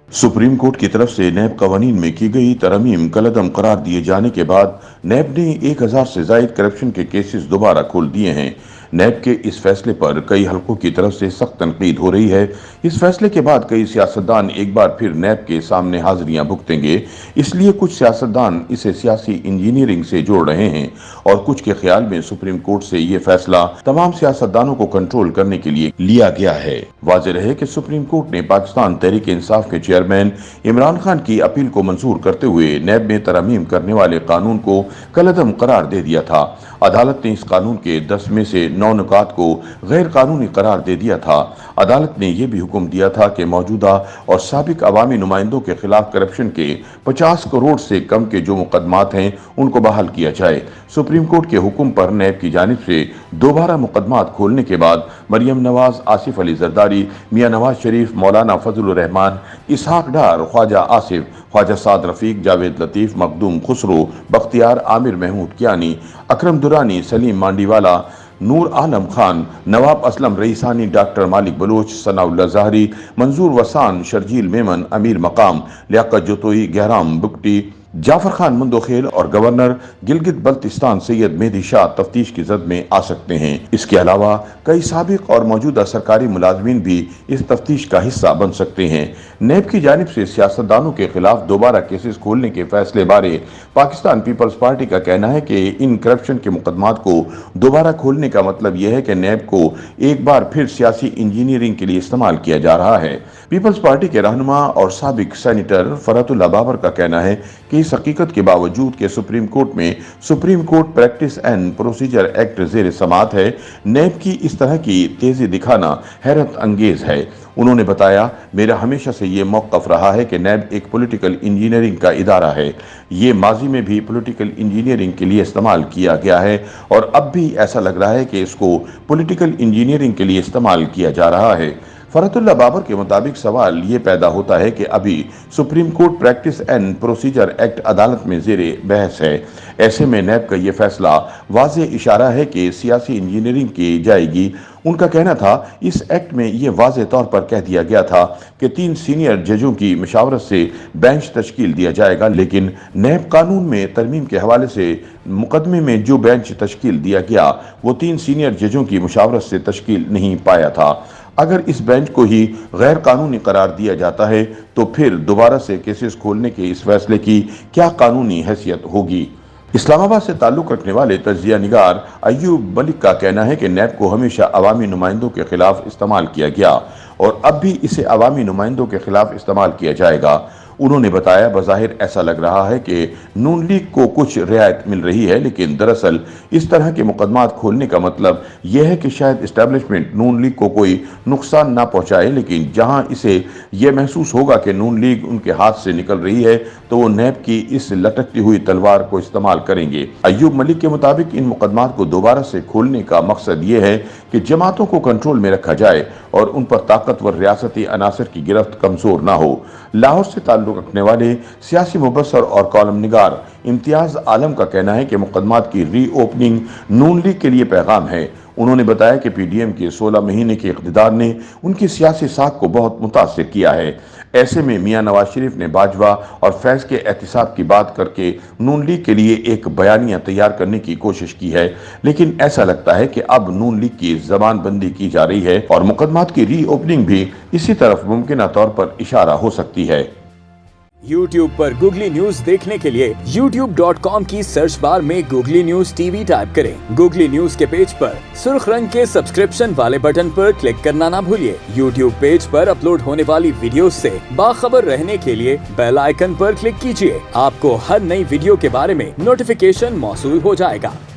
Supreme court की तरफ से नैब कवानीन में की गई तरमीम कलअदम करार दिए जाने के बाद नैब ने 1000 से जायद करप्शन के केसेस दोबारा खोल दिए हैं। नैब के इस फैसले पर कई हलकों की तरफ से सख्त तनकीद हो रही है। इस फैसले के बाद कई सियासतदान एक बार फिर नैब के सामने हाजिरियां भुगतेंगे। इसलिए कुछ सियासतदान इसे सियासी इंजीनियरिंग से जोड़ रहे हैं और कुछ के ख्याल में सुप्रीम कोर्ट से ये फैसला तमाम सियासतदानों को कंट्रोल करने के लिए लिया गया है। वाज़ेह रहे कि सुप्रीम कोर्ट ने पाकिस्तान तहरीक इंसाफ के चेयरमैन इमरान खान की अपील को मंजूर करते हुए नैब में तरमीम करने वाले कानून को कलअदम करार दे दिया था। अदालत ने इस कानून के 10 में से 9 नुकात को गैर कानूनी करार दे दिया था। अदालत ने यह भी हुक्म दिया था कि मौजूदा और साबिक अवामी नुमाइंदों के खिलाफ करप्शन के 50 करोड़ से कम के जो मुकदमात हैं उनको बहाल किया जाए। सुप्रीम कोर्ट के हुक्म पर नैब की जानिब से दोबारा मुकदमात खोलने के बाद मरियम नवाज, आसिफ अली जरदारी, मियां नवाज शरीफ, मौलाना फजलुर रहमान, इसहाक डार, ख्वाजा आसिफ, ख्वाजा साद रफीक, जावेद लतीफ, मखदूम खुसरो, बख्तियार, आमिर महमूद कियानी, अकरम दुरानी, सलीम मांडीवाला, नूर आलम खान, नवाब असलम रईसानी, डॉक्टर मालिक बलोच, सनाउल्लाह ज़ाहरी, मंजूर वसान, शर्जील मेमन, अमीर मकाम, लियाकत जोतोई, गहराम बुगटी, जाफर खान मुंदोखेल और गवर्नर गिलगित बल्तिस्तान सैयद मेहदी शाह तफ्तीश की जद में आ सकते हैं। इसके अलावा कई साबिक और मौजूदा सरकारी मुलाजमीन भी इस तफ्तीश का हिस्सा बन सकते हैं। नैब की जानिब से सियासतदानों के खिलाफ दोबारा केसेस खोलने के फैसले बारे पाकिस्तान पीपल्स पार्टी का कहना है कि इन करप्शन के मुकदमात को दोबारा खोलने का मतलब यह है कि नैब को एक बार फिर सियासी इंजीनियरिंग के लिए इस्तेमाल किया जा रहा है। पीपल्स पार्टी के रहनुमा और साबिक सेनेटर फरहतुल्लाह बाबर का कहना है कि इस हकीकत के बावजूद कि सुप्रीम कोर्ट में Supreme Court Practice and Procedure Act ज़ेर समाअत है, नैब की इस तरह की तेजी दिखाना हैरत अंगेज है। उन्होंने बताया, मेरा हमेशा से ये मौक़िफ़ रहा है कि नैब एक पॉलिटिकल इंजीनियरिंग का इदारा है। ये माजी में भी पॉलिटिकल इंजीनियरिंग के लिए इस्तेमाल किया गया है और अब भी ऐसा लग रहा है कि इसको पॉलिटिकल इंजीनियरिंग के लिए इस्तेमाल किया जा रहा है। फरहतुल्लाह बाबर के मुताबिक सवाल ये पैदा होता है कि अभी supreme Court Practice and Procedure act अदालत में ज़ेरे बहस है। ऐसे में नैब का ये फैसला वाज़ेह इशारा है कि सियासी इंजीनियरिंग की जाएगी। उनका कहना था, इस एक्ट में ये वाज़ेह तौर पर कह दिया गया था कि 3 सीनियर जजों की मशावरत से बेंच तश्कील दिया जाएगा, लेकिन नैब कानून में तरमीम के हवाले से मुकदमे में जो बेंच तश्कील दिया गया वो 3 सीनियर जजों की मशावरत से तश्कील नहीं पाया था। अगर इस बेंच को ही गैर कानूनी करार दिया जाता है तो फिर दोबारा से केसेस खोलने के इस फैसले की क्या कानूनी हैसियत होगी। इस्लामाबाद से ताल्लुक़ रखने वाले तज्ज़िया निगार अय्यूब मलिक का कहना है कि नैब को हमेशा अवामी नुमाइंदों के खिलाफ इस्तेमाल किया गया और अब भी इसे अवामी नुमाइंदों के खिलाफ इस्तेमाल किया जाएगा। उन्होंने बताया, बज़ाहिर ऐसा लग रहा है कि नून लीग को कुछ रियायत मिल रही है, लेकिन दरअसल इस तरह के मुकदमात खोलने का मतलब यह है कि शायद इस्टेब्लिशमेंट नून लीग को कोई नुकसान ना पहुंचाए, लेकिन जहां इसे यह महसूस होगा कि नून लीग उनके हाथ से निकल रही है तो वो नैब की इस लटकती हुई तलवार को इस्तेमाल करेंगे। अय्यूब मलिक के मुताबिक इन मुकदमात को दोबारा से खोलने का मकसद ये है कि जमातों को कंट्रोल में रखा जाए और उन पर ताकतवर रियासती अनासर की गिरफ्त कमजोर ना हो। लाहौर से ताल्लुक़ रखने वाले सियासी मुबस्सर और कॉलम निगार इम्तियाज आलम का कहना है कि मुकदमात की री ओपनिंग नून लीग के लिए पैगाम है। उन्होंने बताया कि पीडीएम के 16 महीने के इक़्तिदार ने उनकी सियासी साख को बहुत मुतासिर किया है। ऐसे में मियां नवाज शरीफ ने बाजवा और फैज़ के एहतिसाब की बात करके नून लीग के लिए एक बयानिया तैयार करने की कोशिश की है, लेकिन ऐसा लगता है कि अब नून लीग की जबानबंदी की जा रही है और मुकदमात की री ओपनिंग भी इसी तरफ मुमकिन तौर पर इशारा हो सकती है। YouTube पर गूगली न्यूज देखने के लिए youtube.com की सर्च बार में गूगली न्यूज टीवी टाइप करें। गूगली न्यूज के पेज पर सुर्ख रंग के सब्सक्रिप्शन वाले बटन पर क्लिक करना ना भूलिए। YouTube पेज पर अपलोड होने वाली वीडियो से बाखबर रहने के लिए बेल आइकन पर क्लिक कीजिए। आपको हर नई वीडियो के बारे में नोटिफिकेशन मौसूल हो जाएगा।